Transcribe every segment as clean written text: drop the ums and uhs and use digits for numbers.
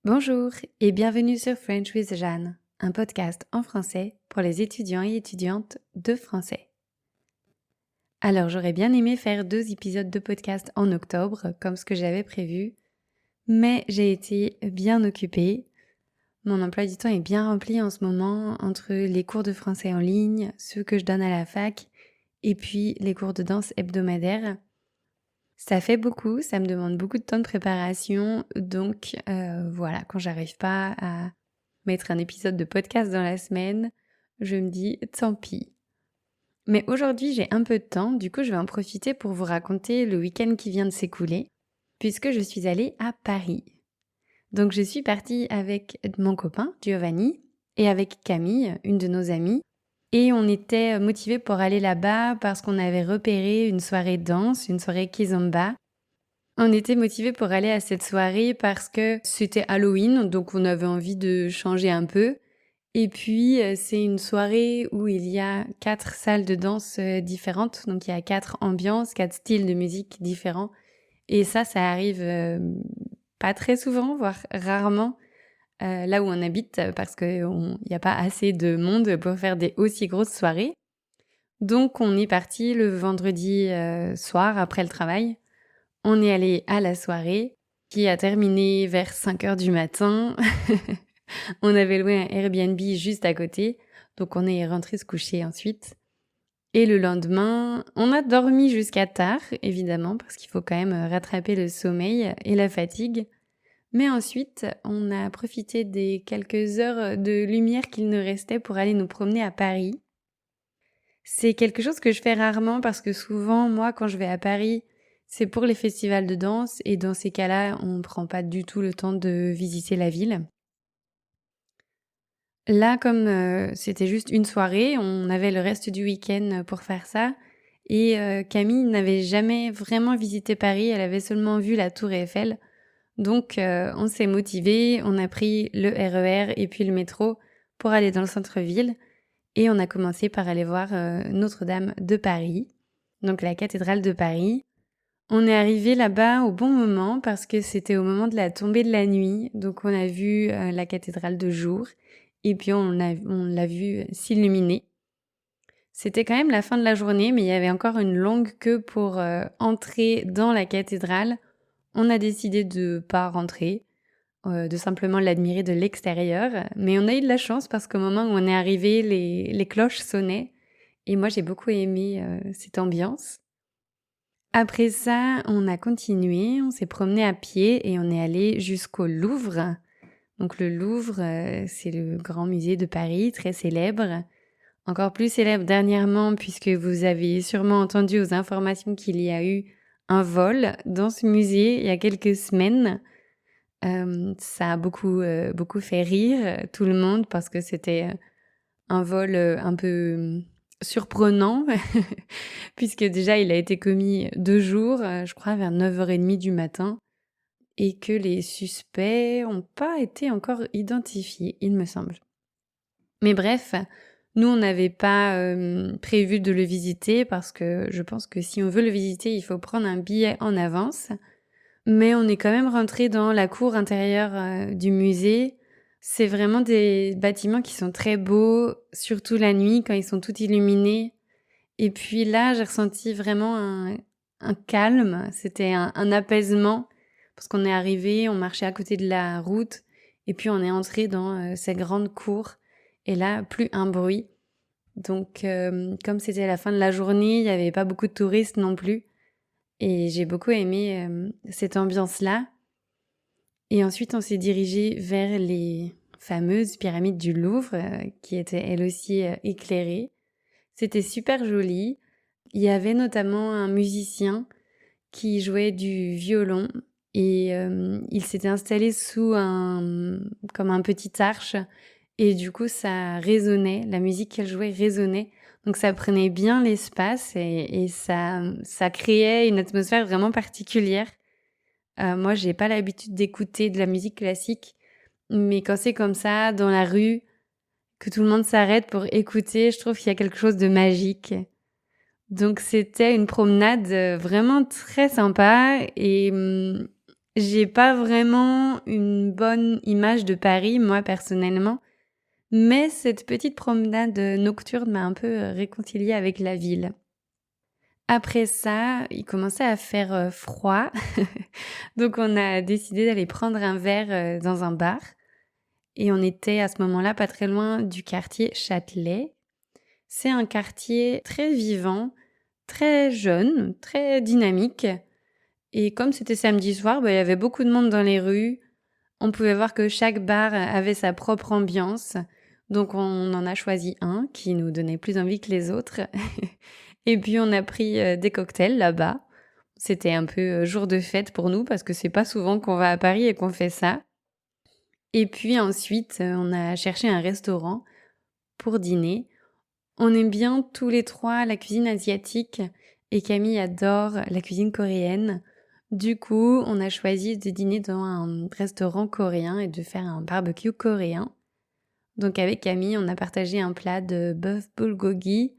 Bonjour et bienvenue sur French with Jeanne, un podcast en français pour les étudiants et étudiantes de français. Alors j'aurais bien aimé faire 2 épisodes de podcast en octobre, comme ce que j'avais prévu, mais j'ai été bien occupée. Mon emploi du temps est bien rempli en ce moment entre les cours de français en ligne, ceux que je donne à la fac, et puis les cours de danse hebdomadaires. Ça fait beaucoup, ça me demande beaucoup de temps de préparation, donc voilà, quand j'arrive pas à mettre un épisode de podcast dans la semaine, je me dis tant pis. Mais aujourd'hui j'ai un peu de temps, du coup je vais en profiter pour vous raconter le week-end qui vient de s'écouler, puisque je suis allée à Paris. Donc je suis partie avec mon copain Giovanni et avec Camille, une de nos amies, et on était motivés pour aller là-bas parce qu'on avait repéré une soirée danse, une soirée kizomba. On était motivés pour aller à cette soirée parce que c'était Halloween, donc on avait envie de changer un peu. Et puis, c'est une soirée où il y a 4 salles de danse différentes. Donc, il y a 4 ambiances, 4 styles de musique différents. Et ça arrive pas très souvent, voire rarement, là où on habite, parce qu'il n'y a pas assez de monde pour faire des aussi grosses soirées. Donc, on est parti le vendredi soir, après le travail. On est allé à la soirée, qui a terminé vers 5h du matin. On avait loué un Airbnb juste à côté, donc on est rentré se coucher ensuite. Et le lendemain, on a dormi jusqu'à tard, évidemment, parce qu'il faut quand même rattraper le sommeil et la fatigue. Mais ensuite, on a profité des quelques heures de lumière qu'il nous restait pour aller nous promener à Paris. C'est quelque chose que je fais rarement parce que souvent, moi, quand je vais à Paris, c'est pour les festivals de danse et dans ces cas-là, on ne prend pas du tout le temps de visiter la ville. Là, comme c'était juste une soirée, on avait le reste du week-end pour faire ça. Et Camille n'avait jamais vraiment visité Paris, elle avait seulement vu la Tour Eiffel. Donc on s'est motivés, on a pris le RER et puis le métro pour aller dans le centre-ville. Et on a commencé par aller voir Notre-Dame de Paris, donc la cathédrale de Paris. On est arrivé là-bas au bon moment parce que c'était au moment de la tombée de la nuit. Donc on a vu la cathédrale de jour et puis on l'a vu s'illuminer. C'était quand même la fin de la journée, mais il y avait encore une longue queue pour entrer dans la cathédrale. On a décidé de pas rentrer, de simplement l'admirer de l'extérieur. Mais on a eu de la chance parce qu'au moment où on est arrivé, les cloches sonnaient. Et moi, j'ai beaucoup aimé cette ambiance. Après ça, on a continué, on s'est promené à pied et on est allé jusqu'au Louvre. Donc le Louvre, c'est le grand musée de Paris, très célèbre. Encore plus célèbre dernièrement puisque vous avez sûrement entendu aux informations qu'il y a eu un vol dans ce musée il y a quelques semaines. Ça a beaucoup fait rire tout le monde parce que c'était un vol un peu surprenant puisque déjà il a été commis 2 jours, je crois vers 9h30 du matin et que les suspects n'ont pas été encore identifiés, il me semble. Mais bref, nous on n'avait pas prévu de le visiter parce que je pense que si on veut le visiter, il faut prendre un billet en avance. Mais on est quand même rentré dans la cour intérieure du musée. C'est vraiment des bâtiments qui sont très beaux, surtout la nuit quand ils sont tout illuminés. Et puis là, j'ai ressenti vraiment un calme, c'était un apaisement, parce qu'on est arrivé, on marchait à côté de la route, et puis on est entré dans cette grande cour, et là, plus un bruit. Donc, comme c'était la fin de la journée, il n'y avait pas beaucoup de touristes non plus, et j'ai beaucoup aimé cette ambiance-là. Et ensuite, on s'est dirigé vers les fameuses pyramides du Louvre, qui étaient elles aussi éclairées. C'était super joli. Il y avait notamment un musicien qui jouait du violon et il s'était installé sous comme un petit arche et du coup ça résonnait, la musique qu'elle jouait résonnait. Donc ça prenait bien l'espace et ça créait une atmosphère vraiment particulière. Moi, j'ai pas l'habitude d'écouter de la musique classique, mais quand c'est comme ça, dans la rue, que tout le monde s'arrête pour écouter, je trouve qu'il y a quelque chose de magique. Donc c'était une promenade vraiment très sympa et J'ai pas vraiment une bonne image de Paris, moi personnellement, mais cette petite promenade nocturne m'a un peu réconciliée avec la ville. Après ça, il commençait à faire froid, donc on a décidé d'aller prendre un verre dans un bar. Et on était à ce moment-là pas très loin du quartier Châtelet. C'est un quartier très vivant, très jeune, très dynamique. Et comme c'était samedi soir, il y avait beaucoup de monde dans les rues. On pouvait voir que chaque bar avait sa propre ambiance. Donc on en a choisi un qui nous donnait plus envie que les autres. Et puis on a pris des cocktails là-bas. C'était un peu jour de fête pour nous parce que c'est pas souvent qu'on va à Paris et qu'on fait ça. Et puis ensuite, on a cherché un restaurant pour dîner. On aime bien tous les trois la cuisine asiatique et Camille adore la cuisine coréenne. Du coup, on a choisi de dîner dans un restaurant coréen et de faire un barbecue coréen. Donc avec Camille, on a partagé un plat de bœuf bulgogi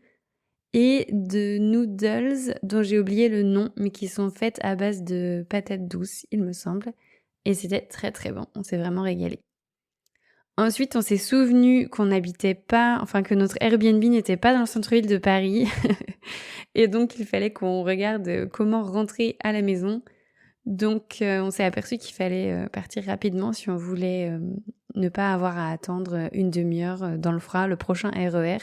et de noodles dont j'ai oublié le nom mais qui sont faites à base de patates douces, il me semble. Et c'était très très bon, on s'est vraiment régalé. Ensuite, on s'est souvenu qu'on n'habitait pas, enfin que notre Airbnb n'était pas dans le centre-ville de Paris. Et donc, il fallait qu'on regarde comment rentrer à la maison. Donc, on s'est aperçu qu'il fallait partir rapidement si on voulait ne pas avoir à attendre une demi-heure dans le froid, le prochain RER.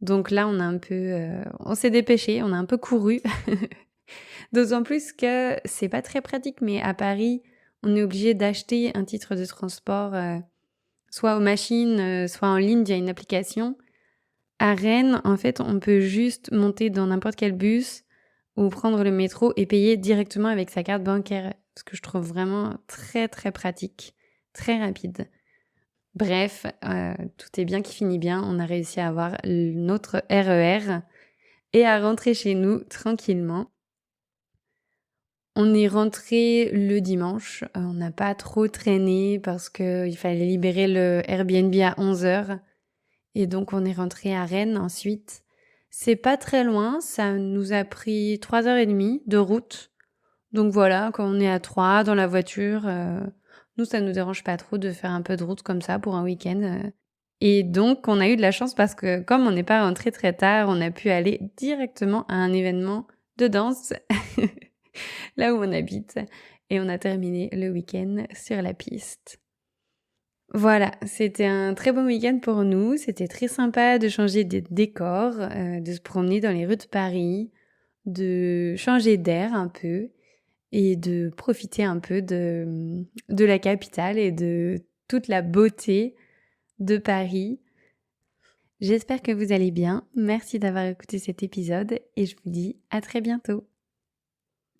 Donc là, on s'est dépêché, on a un peu couru. D'autant plus que c'est pas très pratique, mais à Paris, on est obligé d'acheter un titre de transport soit aux machines, soit en ligne via une application. À Rennes, en fait, on peut juste monter dans n'importe quel bus ou prendre le métro et payer directement avec sa carte bancaire, ce que je trouve vraiment très très pratique, très rapide. Bref, tout est bien qui finit bien. On a réussi à avoir notre RER et à rentrer chez nous tranquillement. On est rentré le dimanche. On n'a pas trop traîné parce qu'il fallait libérer le Airbnb à 11h. Et donc, on est rentré à Rennes ensuite. C'est pas très loin. Ça nous a pris 3h30 de route. Donc voilà, quand on est à 3 dans la voiture, nous, ça nous dérange pas trop de faire un peu de route comme ça pour un week-end. Et donc, on a eu de la chance parce que comme on n'est pas rentré très tard, on a pu aller directement à un événement de danse là où on habite. Et on a terminé le week-end sur la piste. Voilà, c'était un très bon week-end pour nous. C'était très sympa de changer de décor, de se promener dans les rues de Paris, de changer d'air un peu et de profiter un peu de la capitale et de toute la beauté de Paris. J'espère que vous allez bien. Merci d'avoir écouté cet épisode et je vous dis à très bientôt.